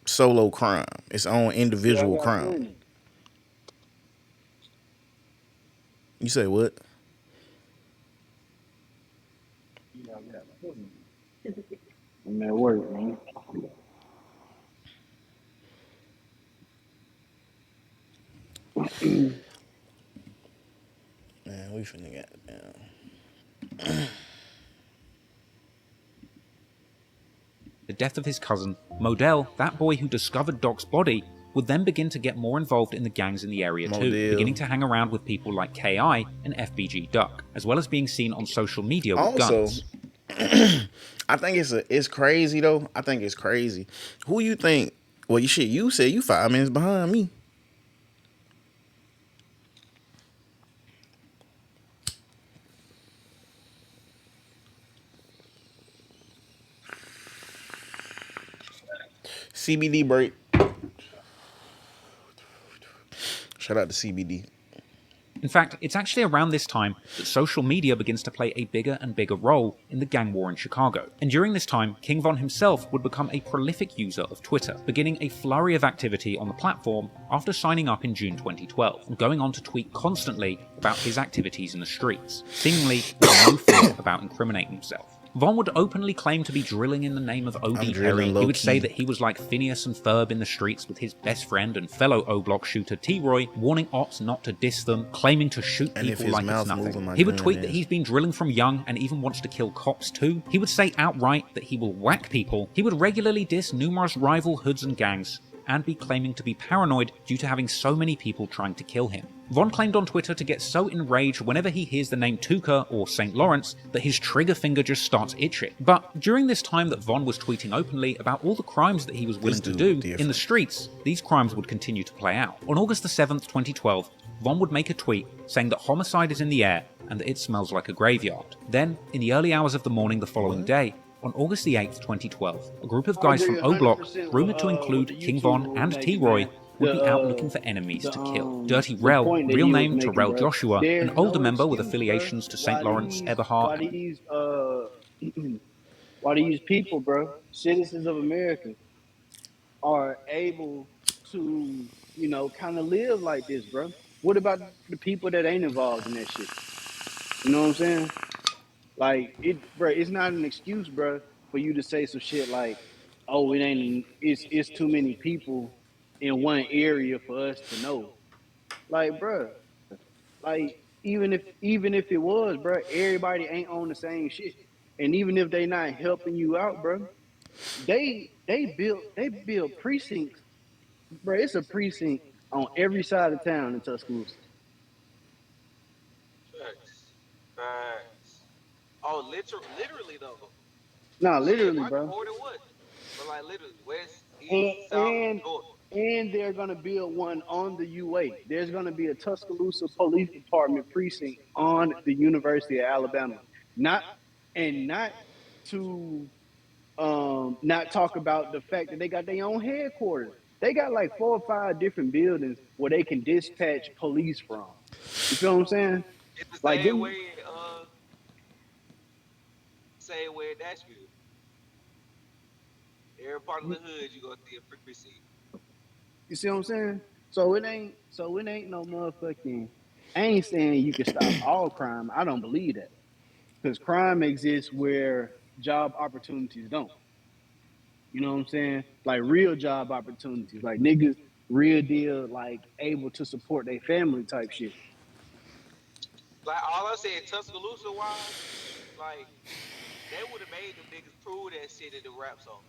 solo crime, its own individual crime. You say what? I'm at work, man. Man, we finna get down. The death of his cousin, Modell, that boy who discovered Doc's body, would then begin to get more involved in the gangs in the area too, beginning to hang around with people like KI and FBG Duck, as well as being seen on social media with guns. I think it's crazy though. I think it's crazy. Who you think? Well, you said you 5 minutes behind me. CBD break. Shout out to CBD. In fact, it's actually around this time that social media begins to play a bigger and bigger role in the gang war in Chicago. And during this time, King Von himself would become a prolific user of Twitter, beginning a flurry of activity on the platform after signing up in June 2012, and going on to tweet constantly about his activities in the streets, seemingly with no fear about incriminating himself. Von would openly claim to be drilling in the name of O.D. Perry. He would say that he was like Phineas and Ferb in the streets with his best friend and fellow O-Block shooter T-Roy, warning ops not to diss them, claiming to shoot people like it's nothing. He would tweet that he's been drilling from young and even wants to kill cops too. He would say outright that he will whack people. He would regularly diss numerous rival hoods and gangs, and be claiming to be paranoid due to having so many people trying to kill him. Von claimed on Twitter to get so enraged whenever he hears the name Tuka or St. Lawrence that his trigger finger just starts itching. But during this time that Von was tweeting openly about all the crimes that he was willing to do in the streets, these crimes would continue to play out. On August the 7th, 2012, Von would make a tweet saying that homicide is in the air and that it smells like a graveyard. Then, in the early hours of the morning the following day, on August the 8th, 2012, a group of guys from O-Block, rumoured to include King Von and T-Roy, would be out looking for enemies to kill. Dirty Rel, real name Terrell Joshua, an older member with affiliations to St. Lawrence, Eberhard. Why these people, bro, citizens of America, are able to, kind of live like this, bro? What about the people that ain't involved in that shit? You know what I'm saying? Like, it's not an excuse, bro, for you to say some shit like, oh, it's too many people in one area for us to know. Like, bro, like, even if it was, bro, everybody ain't on the same shit. And even if they not helping you out, bro, they build precincts. Bro, it's a precinct on every side of town in Tuscaloosa. Facts. Oh, literally though. Nah, literally, bro. More than one. But like literally, west, east, south, north. And they're gonna build one on the UA. There's gonna be a Tuscaloosa Police Department precinct on the University of Alabama. Not to not talk about the fact that they got their own headquarters. They got like 4 or 5 different buildings where they can dispatch police from. You feel what I'm saying? It's the same way, same way in Nashville. Every part of the hood, you gonna see a precinct. You see what I'm saying? So it ain't no motherfucking. I ain't saying you can stop all crime. I don't believe that, because crime exists where job opportunities don't. You know what I'm saying? Like real job opportunities, like niggas real deal, like able to support their family type shit. Like all I said, Tuscaloosa wise, like they would have made them niggas prove that shit in the rap songs.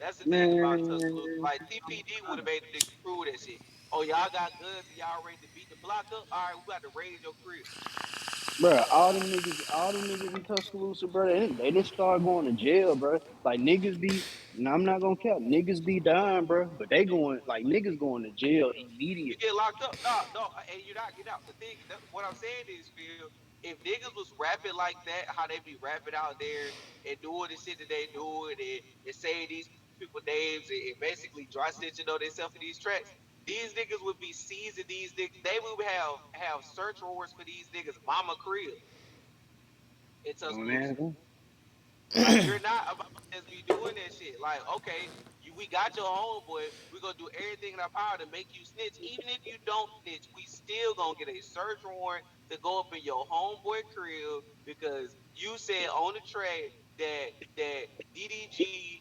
That's the thing about Tuscaloosa. Man, Like TPD would have made them niggas prove that shit. Oh, y'all got guns and y'all ready to beat the block up? All right, we about to raid your crib. bro, all them niggas in Tuscaloosa, bro, they didn't start going to jail, bro. Like niggas be, and I'm not gonna count, niggas be dying, bro, but they going like niggas going to jail You immediately. get locked up. No, no, and you're not get out. The thing, what I'm saying is, Phil, if niggas was rapping like that, how they be rapping out there and doing the shit that they doing and saying these people names and basically dry stitching on themselves in these tracks, these niggas would be seizing these niggas. They would have search warrants for these niggas' mama crib in Oh Tuscaloosa. man, Like you're not about to just be doing that shit. Like, okay, we got your homeboy. We're gonna do everything in our power to make you snitch. Even if you don't snitch, we still gonna get a search warrant to go up in your homeboy crib because you said on the track that DDG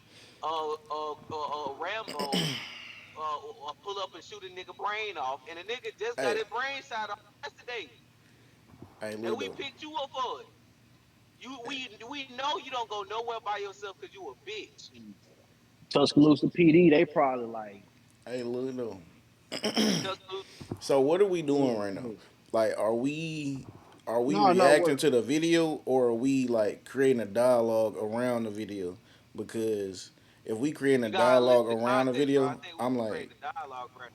Rambo pull up and shoot a nigga brain off, and a nigga just got Hey, his brain shot off yesterday, hey, and we Ludo. picked you up for it. We know you don't go nowhere by yourself because you a bitch. Tuscaloosa PD, they probably like, Hey, Ludo. Tuscaloosa. So what are we yeah, doing right now? Like, are we no, reacting what? to the video, or are we like creating a dialogue around the video? Because if we creating a You gotta dialogue listen to around the context, bro. I video, think we I'm can like, create the dialogue, bro.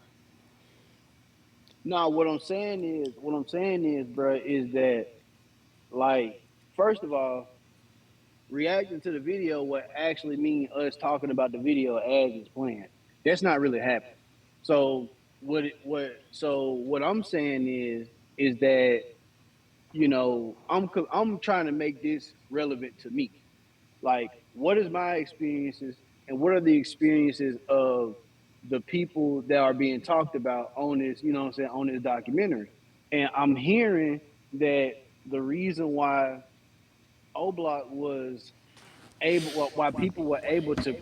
No, what I'm saying is, bro, is that like, first of all, reacting to the video would actually mean us talking about the video as it's playing. That's not really happening. So what I'm saying is that I'm trying to make this relevant to me. Like, what is my experiences and what are the experiences of the people that are being talked about on this, you know what I'm saying, on this documentary. And I'm hearing that the reason why O Block was able, why people were able to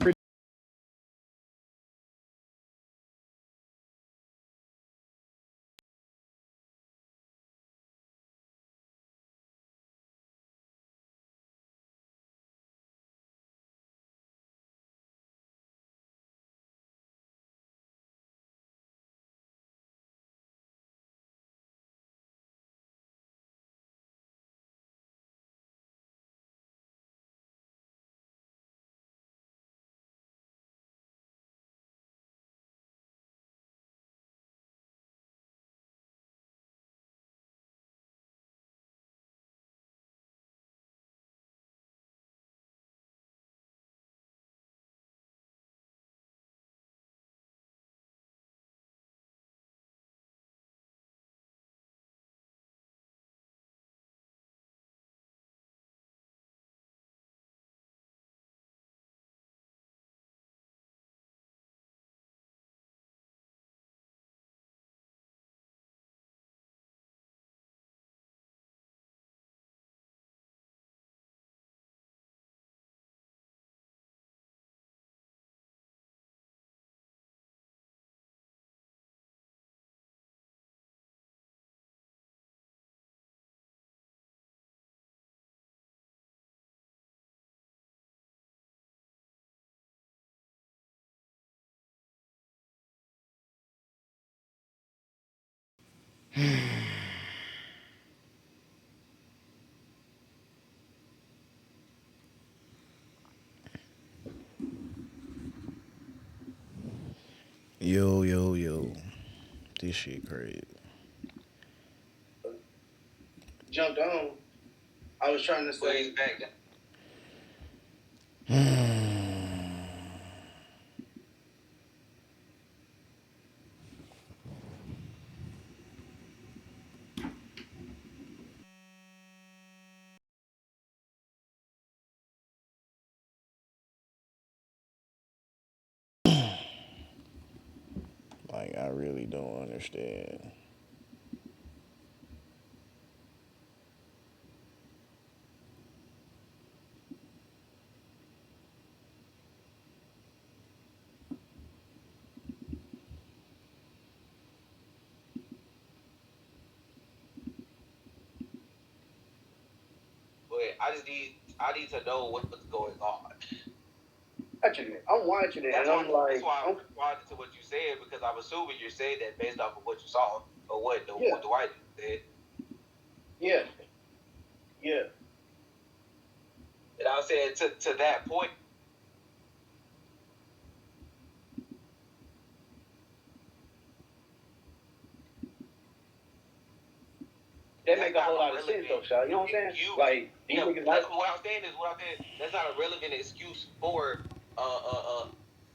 yo, this shit crazy. jumped on. I was trying to say back. Like, I really don't understand. I need to know what's going on. Watching it. I'm watching it, That's and I'm like, that's why I'm responding to what you said, because I'm assuming you're saying that based off of what you saw or what the white dude said. yeah, yeah. And I was saying to that point. That make a whole lot of sense, though, Shaw. You know what I'm saying? Like, these niggas like. What I'm saying is, that's not a relevant excuse for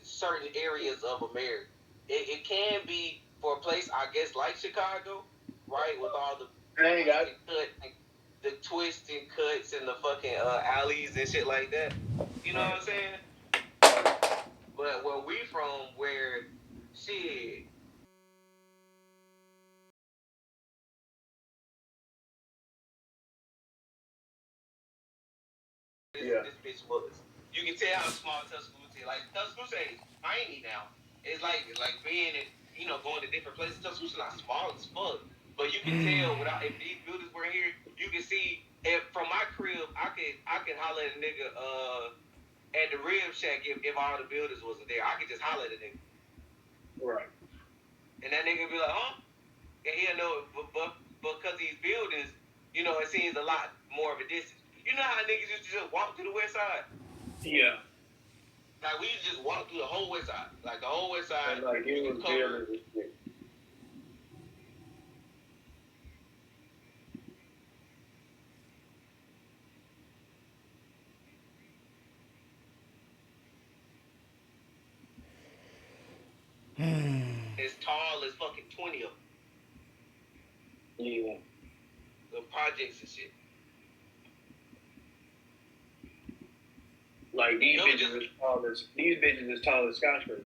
certain areas of America. It can be for a place, I guess, like Chicago, right, with all the twists and cuts and the fucking alleys and shit like that. You know what I'm saying? But where we from, where shit. This bitch was. You can tell how small Tuscaloosa is. Like Tuscaloosa is tiny now. It's like being in, going to different places. Tuscaloosa not small as fuck, but you can tell without if these buildings were here, you can see if from my crib I could holler at a nigga at the Rib Shack if all the buildings wasn't there. I could just holler at a nigga. Right. And that nigga be like, huh? And he'll know, but because these buildings, it seems a lot more of a distance. You know how niggas used to just walk through the west side? Yeah. Like, we used to just walk through the whole west side. Like, the whole west side. And like, it was covered. As tall as fucking 20 of them. Yeah. The projects and shit. Like these bitches as tall as skyscrapers.